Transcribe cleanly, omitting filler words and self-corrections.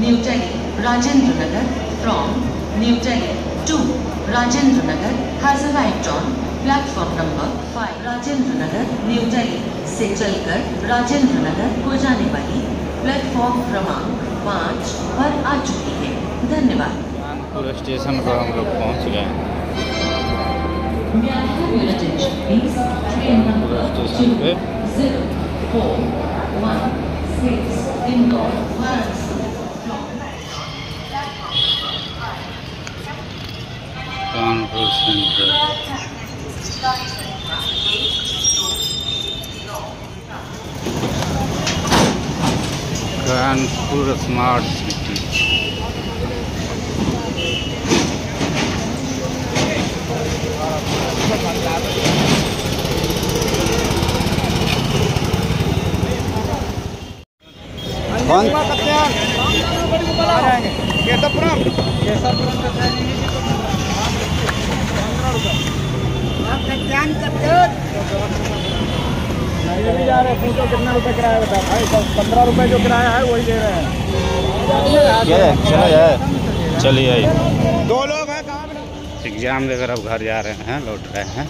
New Delhi, Rajendra Nagar from New Delhi to Rajendra Nagar has arrived on platform number 5 Rajendra Nagar new Delhi से चलकर राजेंद्र नगर को जाने वाली platform क्रमांक 5 पर आ चुकी है। धन्यवाद। कानपुर स्टेशन पर हम लोग पहुंच गए हैं। स्टेशन पे 0416 Indore Varanasi Kanpur central Kanpur smart city. नहीं जा रहे पूछो कितना रुपए किराया बता भाई। 15 रुपए जो किराया है वही दे रहे हैं। चलिए 2 लोग हैं। एग्जाम देकर अब घर जा रहे हैं, लौट रहे हैं।